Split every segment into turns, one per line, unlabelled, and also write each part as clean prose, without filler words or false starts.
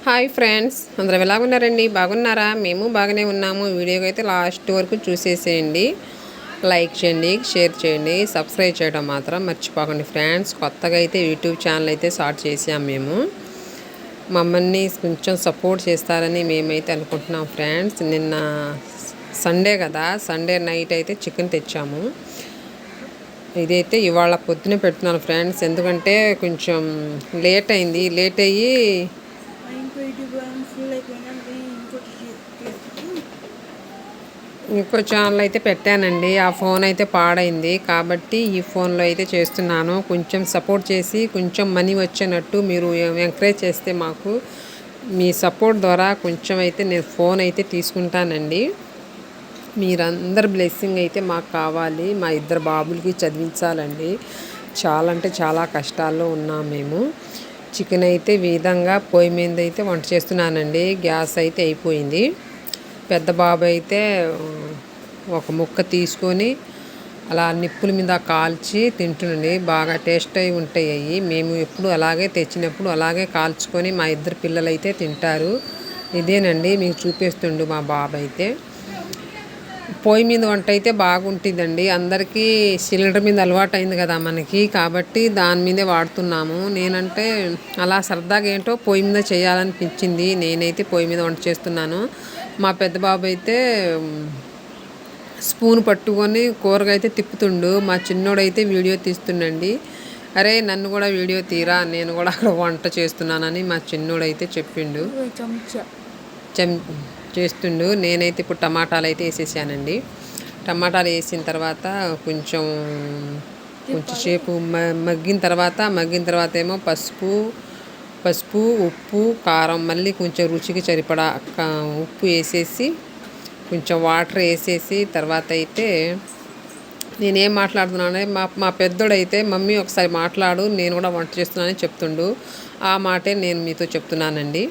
Hi friends, అందరూ ఎలాగున్నారండి? బాగున్నారా? మేము బాగానే ఉన్నాము. వీడియోకి అయితే లాస్ట్ వరకు చూసేసేయండి. లైక్ చేయండి, షేర్ చేయండి, సబ్స్క్రైబ్ చేయడం మాత్రం మర్చిపోకండి ఫ్రెండ్స్. కొత్తగా అయితే యూట్యూబ్ ఛానల్ అయితే స్టార్ట్ చేసాం మేము. మమ్మల్ని కొంచెం సపోర్ట్ చేస్తారని మేమైతే అనుకుంటున్నాం ఫ్రెండ్స్. నిన్న సండే కదా, సండే నైట్ అయితే చికెన్ తెచ్చాము. ఇదైతే ఇవాళ పొద్దున పెడుతున్నాను ఫ్రెండ్స్, ఎందుకంటే కొంచెం లేట్ అయింది. లేట్ అయ్యి ఇంకో ఛానల్ అయితే పెట్టానండి. ఆ ఫోన్ అయితే పాడైంది కాబట్టి ఈ ఫోన్లో అయితే చేస్తున్నాను. కొంచెం సపోర్ట్ చేసి కొంచెం మనీ వచ్చేటట్టు మీరు ఎంకరేజ్ చేస్తే మాకు మీ సపోర్ట్ ద్వారా కొంచెం అయితే నేను ఫోన్ అయితే తీసుకుంటానండి. మీరందరు బ్లెస్సింగ్ అయితే మాకు కావాలి. మా ఇద్దరు బాబులకి చదివించాలండి. చాలా అంటే చాలా కష్టాల్లో ఉన్నాం మేము. చికెన్ అయితే విధంగా పొయ్యి మీద అయితే వంట చేస్తున్నానండి. గ్యాస్ అయితే అయిపోయింది. పెద్ద బాబు అయితే ఒక ముక్క తీసుకొని అలా నిప్పుల మీద కాల్చి తింటుండండి. బాగా టేస్ట్ అయి ఉంటాయి అవి. మేము ఎప్పుడు అలాగే తెచ్చినప్పుడు అలాగే కాల్చుకొని మా ఇద్దరు పిల్లలు అయితే తింటారు. ఇదేనండి మీకు చూపిస్తుండు మా బాబు అయితే. పొయ్యి మీద వంట అయితే బాగుంటుందండి. అందరికీ సిలిండర్ మీద అలవాటు అయింది కదా మనకి, కాబట్టి దాని మీదే వాడుతున్నాము. నేనంటే అలా సరదాగా ఏంటో పొయ్యి మీద చేయాలనిపించింది. నేనైతే పొయ్యి మీద వంట చేస్తున్నాను. మా పెద్ద బాబు అయితే స్పూన్ పట్టుకొని కూరగా అయితే తిప్పుతుండు. మా చిన్నోడైతే వీడియో తీస్తుండండి. అరే నన్ను కూడా వీడియో తీరా, నేను కూడా అక్కడ వంట చేస్తున్నానని మా చిన్నోడైతే చెప్పిండు. చేస్తుండు. నేనైతే ఇప్పుడు టమాటాలు అయితే వేసేసానండి. టమాటాలు వేసిన తర్వాత కొంచెం సేపు మగ్గిన తర్వాత ఏమో పసుపు, ఉప్పు, కారం, మళ్ళీ కొంచెం రుచికి సరిపడా ఉప్పు వేసేసి కొంచెం వాటర్ వేసేసి తర్వాత అయితే నేనేం మాట్లాడుతున్నానే మా పెద్దోడైతే మమ్మీ ఒకసారి మాట్లాడు, నేను కూడా వంట చేస్తున్నానని చెప్తుండు. ఆ మాటే నేను మీతో చెప్తున్నానండి.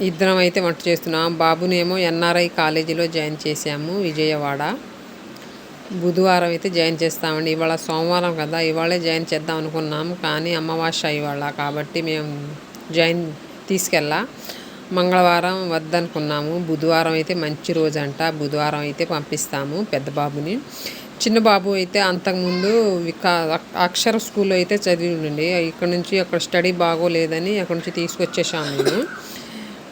ఇద్దరం అయితే వంట చేస్తున్నాం. బాబునేమో ఎన్ఆర్ఐ కాలేజీలో జాయిన్ చేసాము, విజయవాడ. బుధవారం అయితే జాయిన్ చేస్తామండి. ఇవాళ సోమవారం కదా, ఇవాళే జాయిన్ చేద్దాం అనుకున్నాము, కానీ అమావాస్య ఇవాళ కాబట్టి మేము తీసుకెళ్ళా. మంగళవారం వద్దనుకున్నాము. బుధవారం అయితే మంచి రోజు అంట. బుధవారం అయితే పంపిస్తాము పెద్ద బాబుని. చిన్న బాబు అయితే అంతకుముందు అక్షర స్కూల్లో అయితే చదివి ఉండండి. ఇక్కడ నుంచి అక్కడ స్టడీ బాగోలేదని అక్కడ నుంచి తీసుకొచ్చేసాము మేము.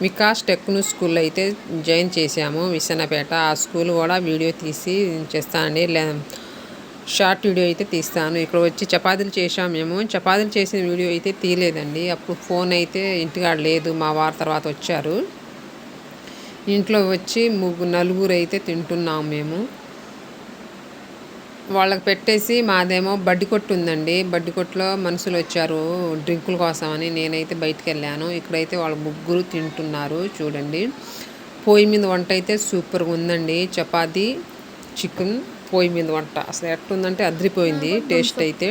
వికాస్ టెక్నో స్కూల్లో అయితే జాయిన్ చేసాము, విసన్నపేట. ఆ స్కూల్ కూడా వీడియో తీసి చేస్తానండి. షార్ట్ వీడియో అయితే తీస్తాను. ఇక్కడ వచ్చి చపాతీలు చేసాము మేము. చపాతీలు చేసిన వీడియో అయితే తీయలేదండి. అప్పుడు ఫోన్ అయితే ఇంటికాడ లేదు. మా వారి తర్వాత వచ్చారు. ఇంట్లో వచ్చి నలుగురు అయితే తింటున్నాము మేము. వాళ్ళకి పెట్టేసి మాదేమో బడ్డి కొట్టు ఉందండి. బడ్డి కొట్టులో మనుషులు వచ్చారు డ్రింకుల కోసమని. నేనైతే బయటికి వెళ్ళాను. ఇక్కడైతే వాళ్ళ ముగ్గురు తింటున్నారు చూడండి. పొయ్యి మీద వంట అయితే సూపర్గా ఉందండి. చపాతీ, చికెన్ పొయ్యి మీద వంట అసలు ఎట్టుందంటే అదిరిపోయింది టేస్ట్ అయితే.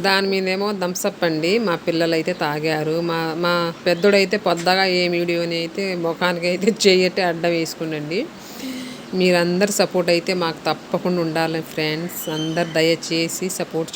దాని మీదేమో థమ్సప్ అండి. మా పిల్లలు అయితే తాగారు. మా పెద్దోడైతే పొద్దుగా ఏ వీడియోని అయితే ముఖానికి అయితే చెయ్యటే అడ్డ వేసుకుండండి. మీరందరు సపోర్ట్ అయితే మాకు తప్పకుండా ఉండాలి ఫ్రెండ్స్. అందరు దయచేసి సపోర్ట్